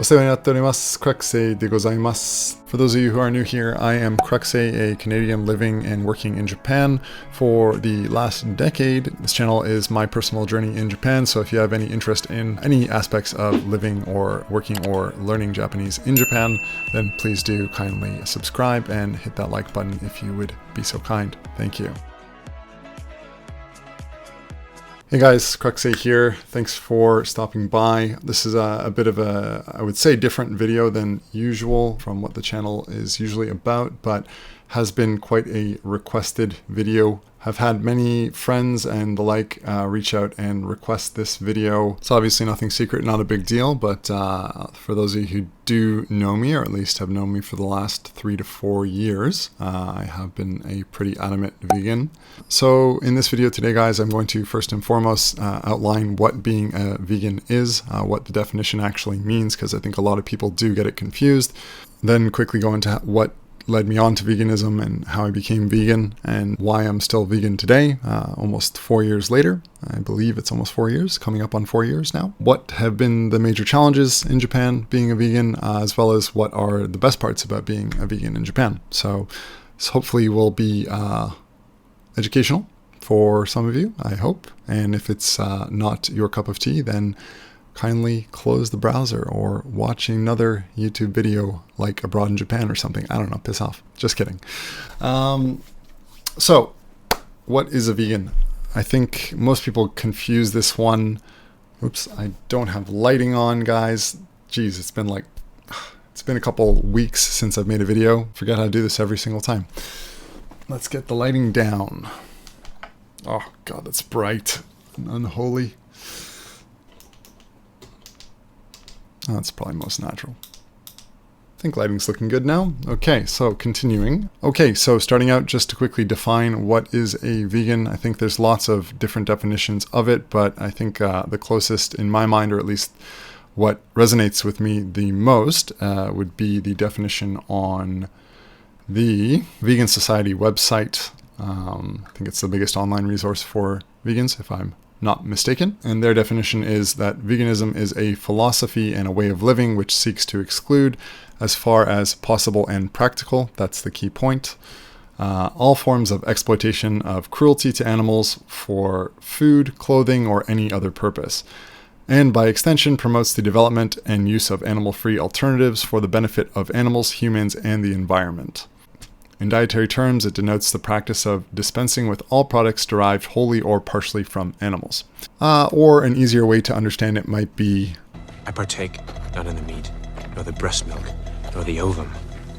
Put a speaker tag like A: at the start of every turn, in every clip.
A: お世話になっております。Cruxayでございます。For those of you who are new here, I am Cruxay, a Canadian living and working in Japan for the last decade. This channel is my personal journey in Japan, so if you have any interest in any aspects of living or working or learning Japanese in Japan, then please do kindly subscribe and hit that like button if you would be so kind. Thank you. Hey guys, Cruxay here. Thanks for stopping by. This is a bit of a, I would say, different video than usual from what the channel is usually about, but has been quite a requested video. I've had many friends and the like reach out and request this video. It's obviously nothing secret, not a big deal, but for those of you who do know me, or at least have known me for the last 3 to 4 years, I have been a pretty adamant vegan. So in this video today, guys, I'm going to first and foremost outline what being a vegan is, what the definition actually means, because I think a lot of people do get it confused. Then quickly go into what led me on to veganism and how I became vegan and why I'm still vegan today, almost 4 years later. I believe it's almost 4 years, coming up on 4 years now. What have been the major challenges in Japan being a vegan, as well as what are the best parts about being a vegan in Japan. So this hopefully will be educational for some of you, I hope. And if it's not your cup of tea, then kindly close the browser or watch another YouTube video like Abroad in Japan or something. I don't know, piss off. Just kidding. So what is a vegan? I think most people confuse this one. Oops, I don't have lighting on, guys. Jeez, it's been a couple weeks since I've made a video. Forget how to do this every single time. Let's get the lighting down. Oh God, that's bright and unholy. Oh, that's probably most natural. I think lighting's looking good now. Okay, so continuing. Okay, so starting out, just to quickly define what is a vegan. I think there's lots of different definitions of it, but I think the closest in my mind, or at least what resonates with me the most, would be the definition on the Vegan Society website. I think it's the biggest online resource for vegans, if I'm not mistaken. And their definition is that veganism is a philosophy and a way of living which seeks to exclude, as far as possible and practical, that's the key point, all forms of exploitation of cruelty to animals for food, clothing, or any other purpose. And by extension promotes the development and use of animal-free alternatives for the benefit of animals, humans, and the environment. In dietary terms, it denotes the practice of dispensing with all products derived wholly or partially from animals. Or an easier way to understand it might be,
B: I partake not in the meat, nor the breast milk, nor the ovum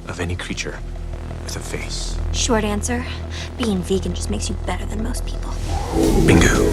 B: of any creature with a face.
C: Short answer, being vegan just makes you better than most people.
B: Bingo.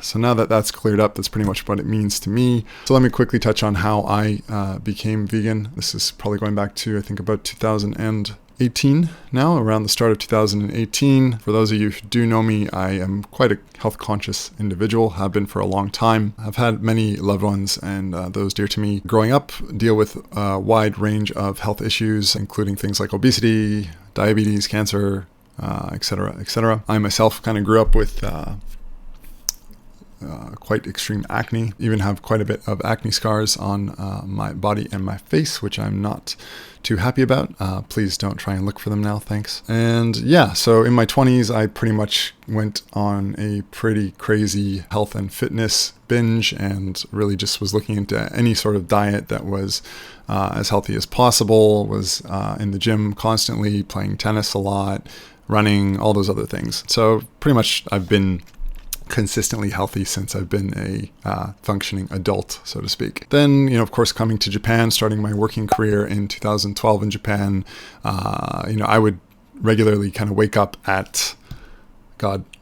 A: So now that that's cleared up, that's pretty much what it means to me. So let me quickly touch on how I became vegan. This is probably going back to, I think, about 2018 now, around the start of 2018. For those of you who do know me, I am quite a health conscious individual, have been for a long time. I've had many loved ones and those dear to me growing up deal with a wide range of health issues, including things like obesity, diabetes, cancer, etc., etc. I myself kind of grew up with quite extreme acne, even have quite a bit of acne scars on my body and my face, which I'm not too happy about. Please don't try and look for them now, thanks. And yeah, so in my 20s, I pretty much went on a pretty crazy health and fitness binge and really just was looking into any sort of diet that was as healthy as possible, was in the gym constantly, playing tennis a lot, running, all those other things. So pretty much I've been consistently healthy since I've been a functioning adult, so to speak. Then, of course, coming to Japan, starting my working career in 2012 in Japan, I would regularly kind of wake up at,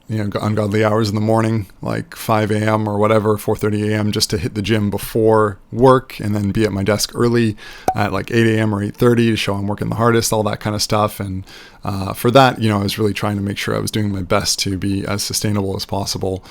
A: ungodly hours in the morning, like 5 a.m. or whatever, 4:30 a.m. just to hit the gym before work and then be at my desk early at like 8 a.m. or 8:30 to show I'm working the hardest, all that kind of stuff. And for that, I was really trying to make sure I was doing my best to be as sustainable as possible,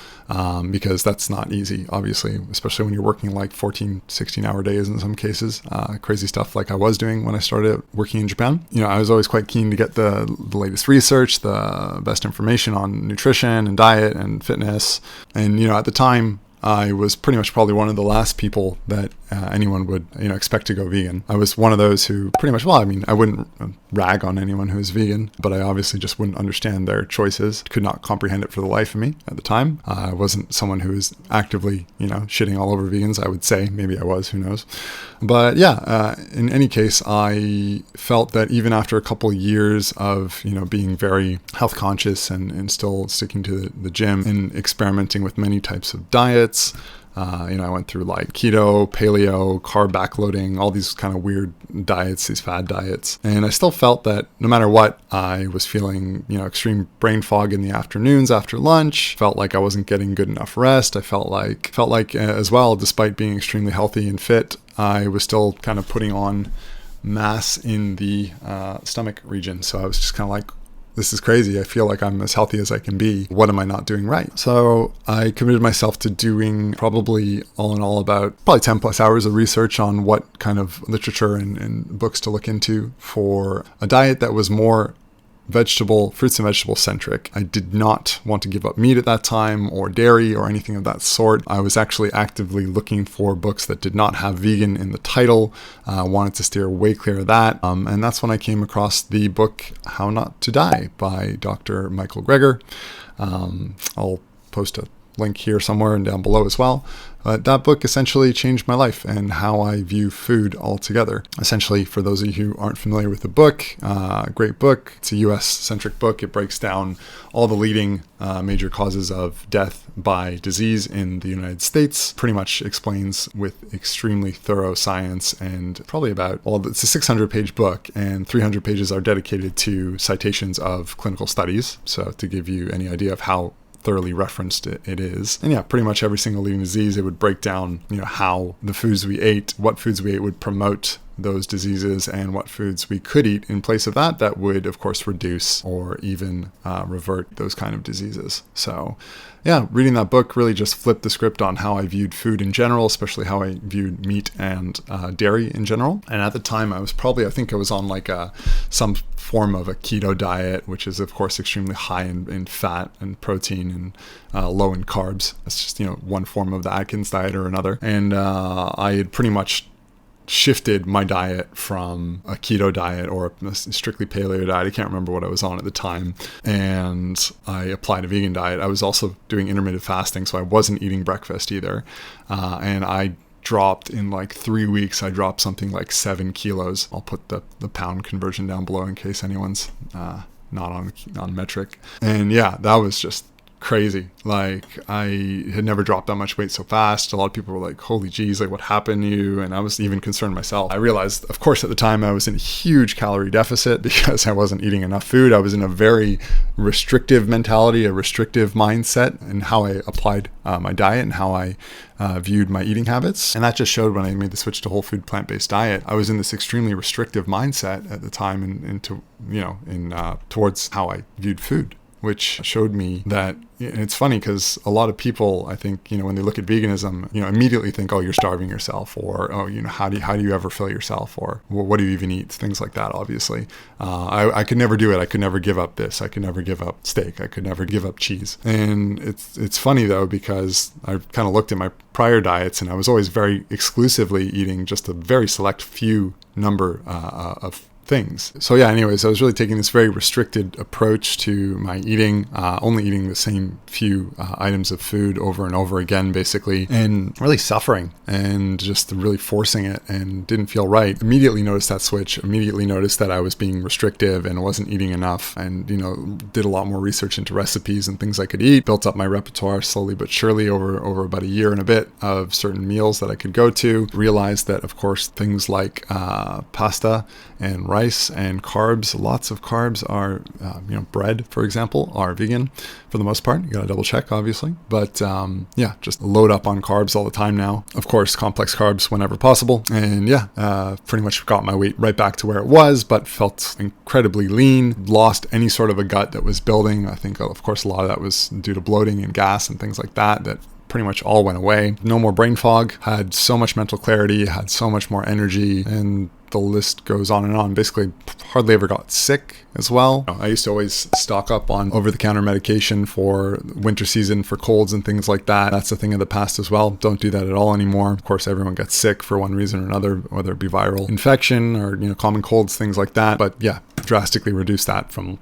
A: because that's not easy, obviously, especially when you're working like 14, 16-hour days in some cases, crazy stuff like I was doing when I started working in Japan. I was always quite keen to get the latest research, the best information on nutrition and diet and fitness. And, at the time, I was pretty much probably one of the last people that anyone would, expect to go vegan. I was one of those who pretty much, I wouldn't rag on anyone who's vegan, but I obviously just wouldn't understand their choices. Could not comprehend it for the life of me at the time. I wasn't someone who was actively, shitting all over vegans, I would say. Maybe I was, who knows. But yeah, in any case, I felt that even after a couple years of, being very health conscious and still sticking to the gym and experimenting with many types of diets, I went through like keto, paleo, carb backloading, all these kind of weird diets, these fad diets. And I still felt that no matter what, I was feeling, extreme brain fog in the afternoons after lunch, felt like I wasn't getting good enough rest. I felt like as well, despite being extremely healthy and fit, I was still kind of putting on mass in the stomach region. So I was just kind of like, this is crazy. I feel like I'm as healthy as I can be. What am I not doing right? So I committed myself to doing probably all in all about probably 10 plus hours of research on what kind of literature and books to look into for a diet that was more fruits and vegetable centric. I did not want to give up meat at that time or dairy or anything of that sort. I was actually actively looking for books that did not have vegan in the title. Wanted to steer way clear of that. And that's when I came across the book How Not to Die by Dr. Michael Greger. I'll post a link here somewhere and down below as well. That book essentially changed my life and how I view food altogether. Essentially, for those of you who aren't familiar with the book, great book. It's a US-centric book. It breaks down all the leading major causes of death by disease in the United States. Pretty much explains with extremely thorough science and probably it's a 600-page book and 300 pages are dedicated to citations of clinical studies. So to give you any idea of how thoroughly referenced it is. And yeah, pretty much every single leading disease, it would break down, how the foods we ate, what foods we ate would promote those diseases and what foods we could eat in place of that would, of course, reduce or even revert those kind of diseases. So yeah, reading that book really just flipped the script on how I viewed food in general, especially how I viewed meat and dairy in general. And at the time, I think I was on like some form of a keto diet, which is of course extremely high in fat and protein and low in carbs. It's just, one form of the Atkins diet or another. And I had pretty much shifted my diet from a keto diet or a strictly paleo diet. I can't remember what I was on at the time. And I applied a vegan diet. I was also doing intermittent fasting, so I wasn't eating breakfast either. And I dropped in like 3 weeks, I dropped something like 7 kilos. I'll put the pound conversion down below in case anyone's not on metric. And yeah, that was just crazy. Like, I had never dropped that much weight so fast. A lot of people were like, holy geez, like what happened to you? And I was even concerned myself. I realized, of course, at the time I was in a huge calorie deficit because I wasn't eating enough food. I was in a very restrictive mentality, a restrictive mindset in how I applied my diet and how I viewed my eating habits. And that just showed when I made the switch to whole food plant-based diet. I was in this extremely restrictive mindset at the time towards how I viewed food, which showed me that, and it's funny because a lot of people, I think, when they look at veganism, immediately think, oh, you're starving yourself, or, oh, how do you ever fill yourself, or what do you even eat? Things like that, obviously. I could never do it. I could never give up this. I could never give up steak. I could never give up cheese. And it's funny though, because I kind of looked at my prior diets and I was always very exclusively eating just a very select few number of things. So yeah, anyways, I was really taking this very restricted approach to my eating, only eating the same few items of food over and over again, basically, and really suffering and just really forcing it and didn't feel right. Immediately noticed that switch, immediately noticed that I was being restrictive and wasn't eating enough, and, did a lot more research into recipes and things I could eat, built up my repertoire slowly but surely over about a year and a bit of certain meals that I could go to, realized that, of course, things like pasta and rice and carbs, lots of carbs are, bread, for example, are vegan for the most part. You gotta double check, obviously. But yeah, just load up on carbs all the time now. Of course, complex carbs whenever possible. And yeah, pretty much got my weight right back to where it was, but felt incredibly lean, lost any sort of a gut that was building. I think, of course, a lot of that was due to bloating and gas and things like that pretty much all went away. No more brain fog, had so much mental clarity, had so much more energy, and the list goes on and on. Basically, hardly ever got sick as well. I used to always stock up on over-the-counter medication for winter season, for colds and things like that. That's a thing of the past as well. Don't do that at all anymore. Of course, everyone gets sick for one reason or another, whether it be viral infection or, common colds, things like that. But yeah, drastically reduce that from,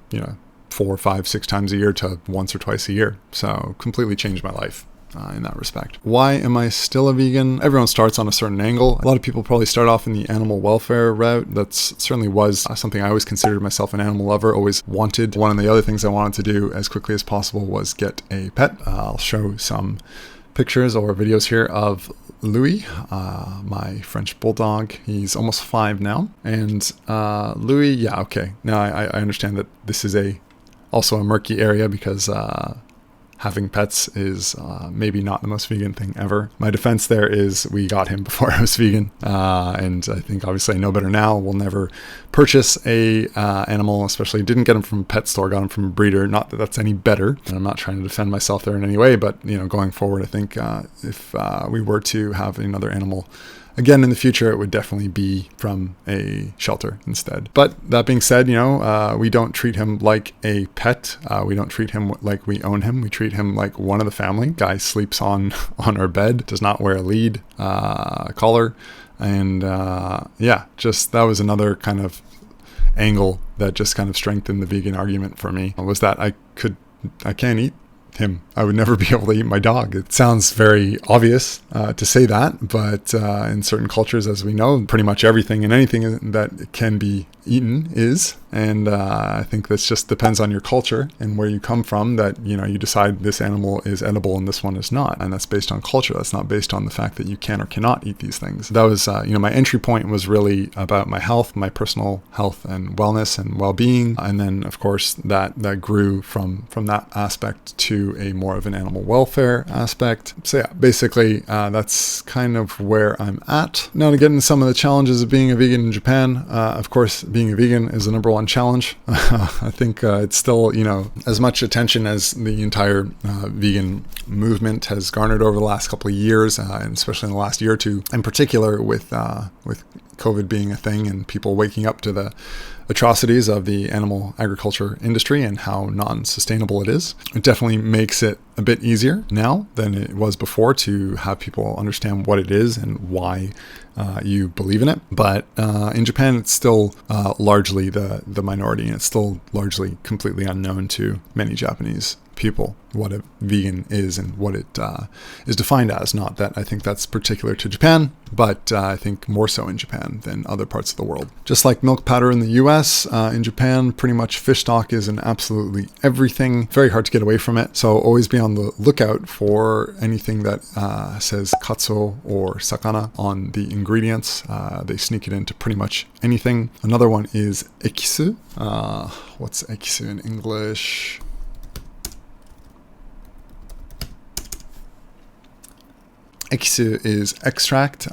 A: 4, 5, 6 times a year to once or twice a year. So completely changed my life. In that respect. Why am I still a vegan? Everyone starts on a certain angle. A lot of people probably start off in the animal welfare route. That's certainly was something I always considered myself an animal lover, always wanted. One of the other things I wanted to do as quickly as possible was get a pet. I'll show some pictures or videos here of Louis, my French bulldog. He's almost 5 now. And Louis, yeah, okay. Now I understand that this is also a murky area because having pets is maybe not the most vegan thing ever. My defense there is we got him before I was vegan. And I think obviously I know better now. We'll never purchase a animal, especially didn't get him from a pet store, got him from a breeder. Not that that's any better. And I'm not trying to defend myself there in any way, but going forward, I think if we were to have another animal again, in the future, it would definitely be from a shelter instead. But that being said, we don't treat him like a pet. We don't treat him like we own him. We treat him like one of the family. Guy sleeps on our bed, does not wear a lead collar. And just that was another kind of angle that just kind of strengthened the vegan argument for me, was that I can't eat him. I would never be able to eat my dog. It sounds very obvious to say that, but in certain cultures, as we know, pretty much everything and anything that can be eaten is. And I think this just depends on your culture and where you come from, that, you decide this animal is edible and this one is not. And that's based on culture. That's not based on the fact that you can or cannot eat these things. That was, my entry point was really about my health, my personal health and wellness and well-being. And then, of course, that grew from that aspect to a more of an animal welfare aspect. So yeah, basically, that's kind of where I'm at. Now to get into some of the challenges of being a vegan in Japan. Of course, being a vegan is the number one challenge. I think it's still, as much attention as the entire vegan movement has garnered over the last couple of years, and especially in the last year or two, in particular with COVID being a thing and people waking up to the atrocities of the animal agriculture industry and how non-sustainable it is. It definitely makes it a bit easier now than it was before to have people understand what it is and why you believe in it. But in Japan, it's still largely the minority, and it's still largely completely unknown to many Japanese people what a vegan is and what it is defined as. Not that I think that's particular to Japan, but I think more so in Japan than other parts of the world. Just like milk powder in the US, in Japan, pretty much fish stock is in absolutely everything. Very hard to get away from it. So always be on the lookout for anything that says katsu or sakana on the ingredients. They sneak it into pretty much anything. Another one is ekisu. What's ekisu in English? Ekisu is extract.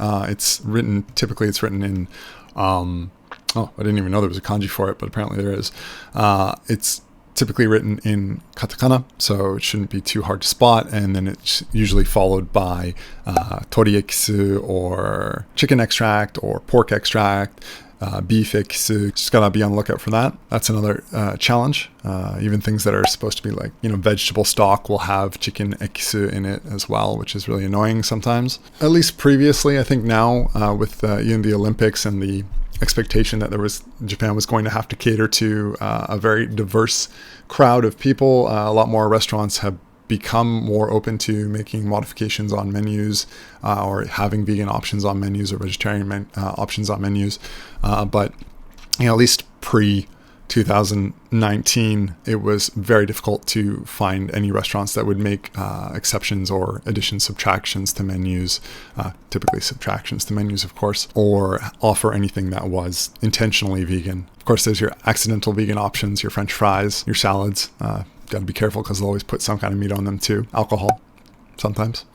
A: Typically it's written in, I didn't even know there was a kanji for it, but apparently there is. It's typically written in katakana, so it shouldn't be too hard to spot. And then it's usually followed by tori ekisu or chicken extract or pork extract. Beef ekisu, just gotta be on the lookout for that. That's another challenge. Even things that are supposed to be like, vegetable stock will have chicken ekisu in it as well, which is really annoying sometimes. At least previously, I think now with the Olympics and the expectation that Japan was going to have to cater to a very diverse crowd of people, a lot more restaurants have become more open to making modifications on menus or having vegan options on menus or vegetarian options on menus. But at least pre-2019, it was very difficult to find any restaurants that would make exceptions or additions, subtractions to menus, typically subtractions to menus, of course, or offer anything that was intentionally vegan. Of course, there's your accidental vegan options, your French fries, your salads. Got to be careful because they'll always put some kind of meat on them too. Alcohol, sometimes.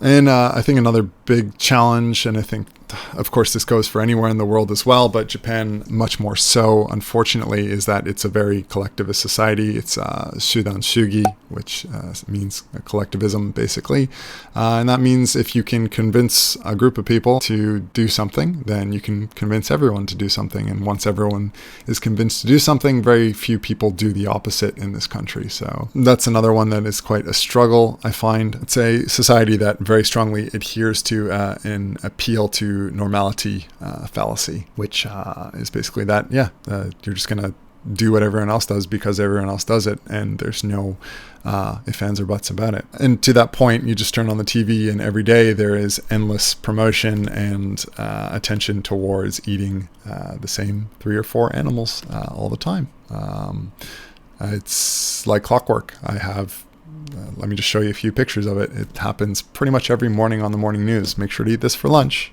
A: And I think another big challenge, and I think of course, this goes for anywhere in the world as well, but Japan much more so, unfortunately, is that it's a very collectivist society. It's Shudan Shugi, which means collectivism, basically. And that means if you can convince a group of people to do something, then you can convince everyone to do something. And once everyone is convinced to do something, very few people do the opposite in this country. So that's another one that is quite a struggle, I find. It's a society that very strongly adheres to an appeal to normality fallacy, which is basically that, you're just going to do what everyone else does because everyone else does it, and there's no ifs, ands, or buts about it. And to that point, you just turn on the TV and every day there is endless promotion and attention towards eating the same 3 or 4 animals all the time. It's like clockwork. I have let me just show you a few pictures of it. It happens pretty much every morning on the morning news. Make sure to eat this for lunch.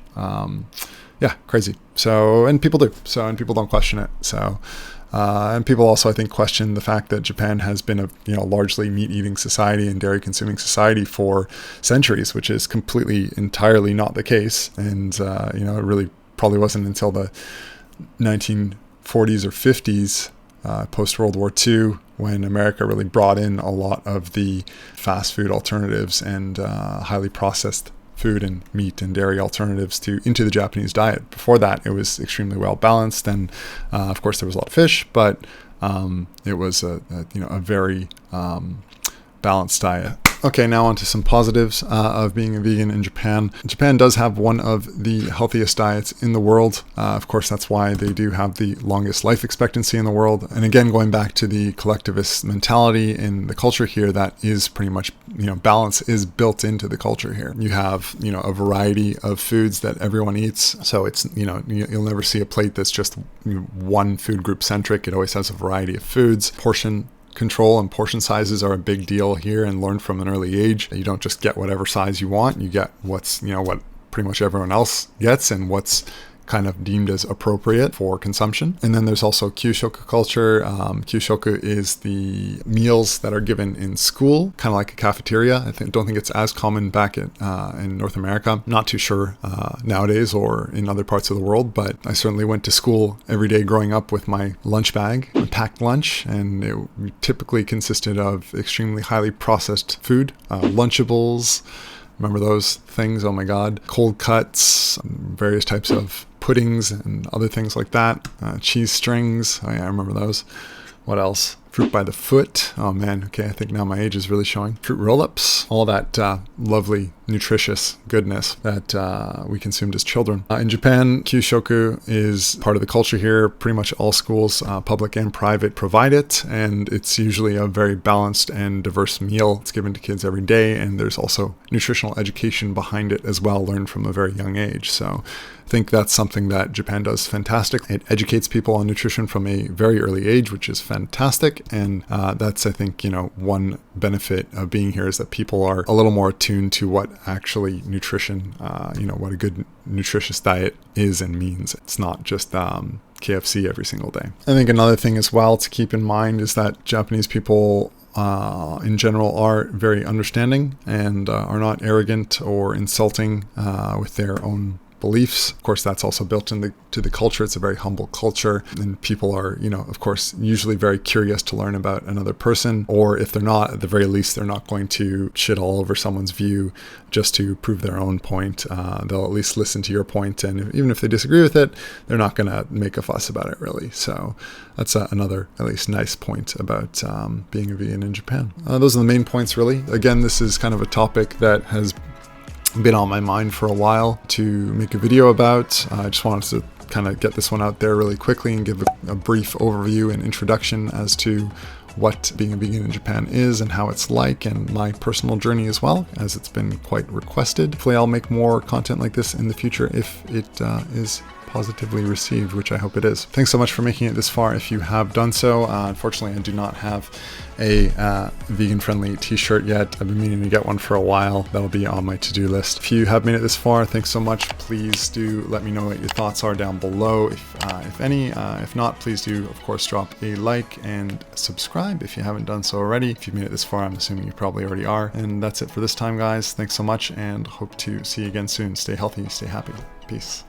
A: Crazy. So, and people do. So, and people don't question it. So, and people also, I think, question the fact that Japan has been a largely meat-eating society and dairy-consuming society for centuries, which is entirely not the case. And it really probably wasn't until the 1940s or 50s, post-World War II, when America really brought in a lot of the fast food alternatives and highly processed food and meat and dairy alternatives into the Japanese diet. Before that, it was extremely well balanced, and of course there was a lot of fish, but it was a very balanced diet. Okay, now on to some positives of being a vegan in Japan. Japan does have one of the healthiest diets in the world. Of course, that's why they do have the longest life expectancy in the world. And again, going back to the collectivist mentality in the culture here, that is pretty much, balance is built into the culture here. You have, a variety of foods that everyone eats. So it's, you'll never see a plate that's just one food group centric. It always has a variety of foods. Portion control and portion sizes are a big deal here, and learned from an early age. You don't just get whatever size you want. You get what's, what pretty much everyone else gets and what's kind of deemed as appropriate for consumption. And then there's also kyushoku culture. Kyushoku is the meals that are given in school, kind of like a cafeteria. Don't think it's as common back in North America. Not too sure nowadays or in other parts of the world, but I certainly went to school every day growing up with my lunch bag, a packed lunch, and it typically consisted of extremely highly processed food, Lunchables. Remember those things? Oh my God. Cold cuts, various types of puddings and other things like that. Cheese strings. Oh yeah, I remember those. What else? Fruit by the foot. Oh man, okay, I think now my age is really showing. Fruit roll-ups. All that lovely, nutritious goodness that we consumed as children. In Japan, kyushoku is part of the culture here. Pretty much all schools, public and private, provide it, and it's usually a very balanced and diverse meal. It's given to kids every day, and there's also nutritional education behind it as well, learned from a very young age. So I think that's something that Japan does fantastic. It educates people on nutrition from a very early age, which is fantastic. And that's, I think, one benefit of being here is that people are a little more attuned to what actually nutrition, what a good nutritious diet is and means. It's not just KFC every single day. I think another thing as well to keep in mind is that Japanese people in general are very understanding and are not arrogant or insulting with their own beliefs. Of course, that's also built into the culture. It's a very humble culture, and people are, of course, usually very curious to learn about another person, or if they're not, at the very least, they're not going to shit all over someone's view just to prove their own point. They'll at least listen to your point, and even if they disagree with it, they're not going to make a fuss about it, really. So that's another, at least, nice point about being a vegan in Japan. Those are the main points, really. Again, this is kind of a topic that has been on my mind for a while to make a video about. I just wanted to kind of get this one out there really quickly and give a brief overview and introduction as to what being a vegan in Japan is and how it's like, and my personal journey as well, as it's been quite requested. Hopefully I'll make more content like this in the future if it is positively received, which I hope it is. Thanks so much for making it this far if you have done so. Unfortunately, I do not have a vegan-friendly t-shirt yet. I've been meaning to get one for a while. That'll be on my to-do list. If you have made it this far, thanks so much. Please do let me know what your thoughts are down below, if any. If not, please do, of course, drop a like and subscribe if you haven't done so already. If you've made it this far, I'm assuming you probably already are. And that's it for this time, guys. Thanks so much, and hope to see you again soon. Stay healthy, stay happy. Peace.